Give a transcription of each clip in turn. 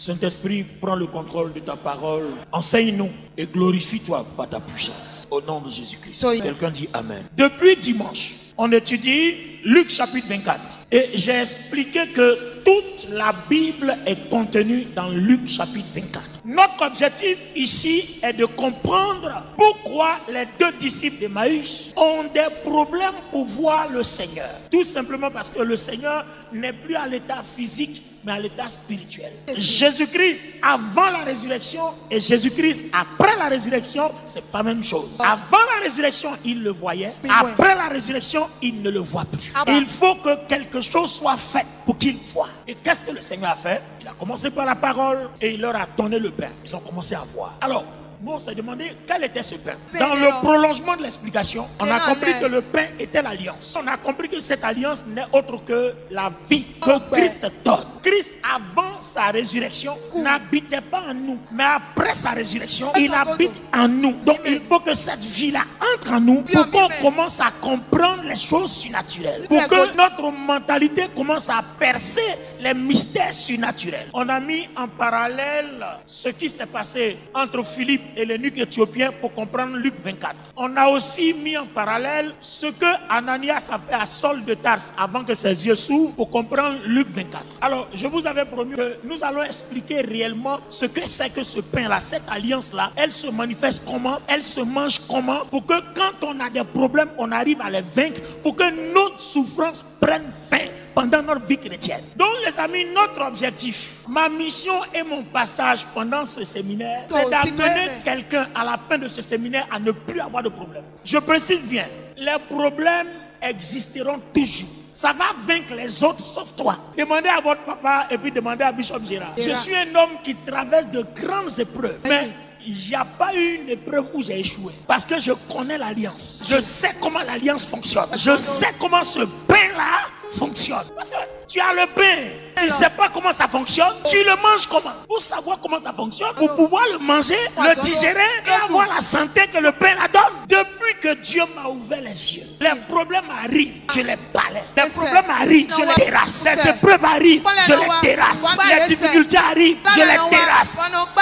Saint-Esprit, prends le contrôle de ta parole. Enseigne-nous et glorifie-toi par ta puissance. Au nom de Jésus-Christ. Quelqu'un dit Amen. Depuis dimanche, on étudie Luc chapitre 24. Et j'ai expliqué que toute la Bible est contenue dans Luc chapitre 24. Notre objectif ici est de comprendre pourquoi les deux disciples d'Emmaüs ont des problèmes pour voir le Seigneur. Tout simplement parce que le Seigneur n'est plus à l'état physique, mais à l'état spirituel. Jésus-Christ avant la résurrection et Jésus-Christ après la résurrection, c'est pas la même chose. Avant la résurrection, il le voyait. Après la résurrection, il ne le voit plus. Il faut que quelque chose soit fait pour qu'il voie. Et qu'est-ce que le Seigneur a fait? Il a commencé par la parole et il leur a donné le pain. Ils ont commencé à voir. Alors, nous on s'est demandé quel était ce pain. Dans le prolongement de l'explication, on a compris que le pain était l'alliance. On a compris que cette alliance n'est autre que la vie que Christ donne. Christ avant sa résurrection n'habitait pas en nous, mais après sa résurrection, il habite en nous. Donc il faut que cette vie-là entre en nous pour qu'on commence à comprendre les choses surnaturelles. Pour que notre mentalité commence à percer les mystères surnaturels. On a mis en parallèle ce qui s'est passé entre Philippe et l'eunuque éthiopien pour comprendre Luc 24. On a aussi mis en parallèle ce que Ananias a fait à Saul de Tarse avant que ses yeux s'ouvrent pour comprendre Luc 24. Alors, je vous avais promis que nous allons expliquer réellement ce que c'est que ce pain-là, cette alliance-là. Elle se manifeste comment? Elle se mange comment? Pour que quand on a des problèmes, on arrive à les vaincre. Pour que notre souffrance prenne fin pendant notre vie chrétienne. Donc les amis, notre objectif, ma mission et mon passage pendant ce séminaire, c'est d'amener quelqu'un à la fin de ce séminaire à ne plus avoir de problème. Je précise bien, les problèmes existeront toujours. Ça va vaincre les autres sauf toi. Demandez à votre papa et puis demandez à Bishop Gérard. Je suis un homme qui traverse de grandes épreuves. Mais il n'y a pas eu une épreuve où j'ai échoué. Parce que je connais l'alliance. Je sais comment l'alliance fonctionne. Je sais comment ce pain-là fonctionne. Parce que tu as le pain. Tu ne sais pas comment ça fonctionne. Tu le manges comment? Pour savoir comment ça fonctionne, pour pouvoir le manger, le digérer et avoir la santé que le pain la donne. Depuis que Dieu m'a ouvert les yeux, les problèmes arrivent, je les balaie. Les problèmes arrivent, je les terrasse. Les épreuves arrivent, je les terrasse. Les difficultés arrivent, je les terrasse.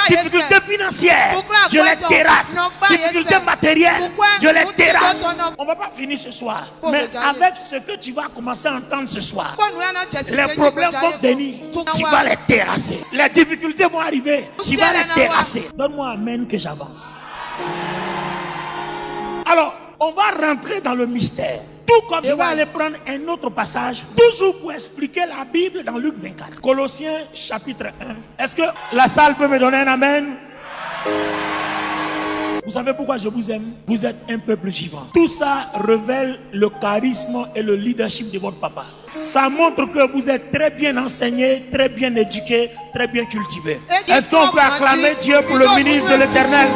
Difficultés financières, je les terrasse. Difficultés matérielles, je les terrasse. On ne va pas finir ce soir, mais avec ce que tu vas commencer à entendre ce soir, les problèmes vont venir, tu vas les terrasser. Les difficultés vont arriver, tu vas les terrasser. Donne-moi amen que j'avance. Alors, on va rentrer dans le mystère. Tout comme je vais aller prendre un autre passage, toujours pour expliquer la Bible dans Luc 24. Colossiens chapitre 1. Est-ce que la salle peut me donner un amen? Vous savez pourquoi je vous aime? Vous êtes un peuple vivant. Tout ça révèle le charisme et le leadership de votre papa. Ça montre que vous êtes très bien enseigné, très bien éduqué, très bien cultivé. Est-ce qu'on peut acclamer Dieu pour le ministre de l'Éternel?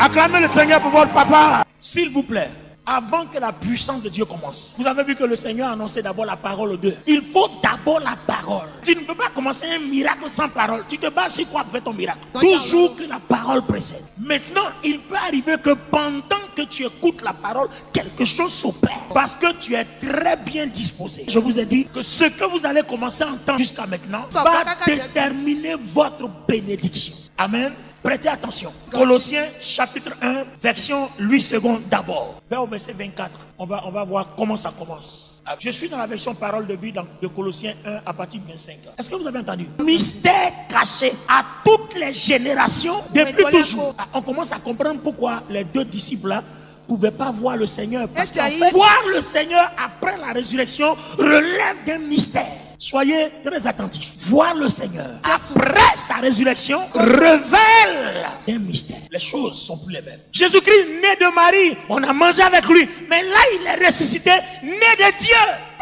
Acclamez le Seigneur pour votre papa. S'il vous plaît, avant que la puissance de Dieu commence, vous avez vu que le Seigneur a annoncé d'abord la parole aux deux. Il faut d'abord la parole. Tu ne peux pas commencer un miracle sans parole. Tu te bases sur quoi pour faire ton miracle? Toujours que la parole précède. Maintenant, il peut arriver que pendant que tu écoutes la parole, quelque chose s'opère. Parce que tu es très bien disposé. Je vous ai dit que ce que vous allez commencer à entendre jusqu'à maintenant va déterminer votre bénédiction. Amen. Prêtez attention. Colossiens chapitre 1, version 8 secondes d'abord. Vers au verset 24. On va voir comment ça commence. Je suis dans la version parole de vie de Colossiens 1 à partir de 25. Est-ce que vous avez entendu? Mystère caché à toutes les générations depuis toujours. On commence à comprendre pourquoi les deux disciples là ne pouvaient pas voir le Seigneur. Parce qu'en fait, voir le Seigneur après la résurrection relève d'un mystère. Soyez très attentifs. Voir le Seigneur après sa résurrection révèle un mystère. Les choses sont plus les mêmes. Jésus-Christ, né de Marie, on a mangé avec lui. Mais là, il est ressuscité, né de Dieu.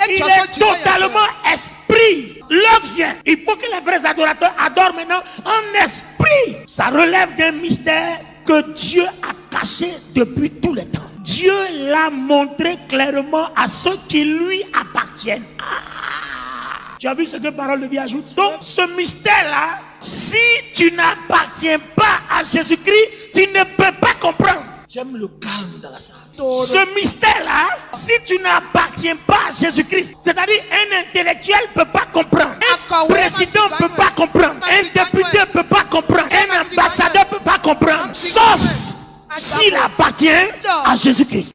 Il est totalement esprit. L'heure vient. Il faut que les vrais adorateurs adorent maintenant en esprit. Ça relève d'un mystère que Dieu a caché depuis tout le temps. Dieu l'a montré clairement à ceux qui lui appartiennent. Tu as vu ce que Parole de vie ajoute? Donc ce mystère-là, si tu n'appartiens pas à Jésus-Christ, tu ne peux pas comprendre. J'aime le calme dans la salle. Ce mystère-là, si tu n'appartiens pas à Jésus-Christ, c'est-à-dire un intellectuel ne peut pas comprendre, un président ne peut pas comprendre, un député ne peut pas comprendre, un ambassadeur ne peut pas comprendre, sauf s'il appartient à Jésus-Christ.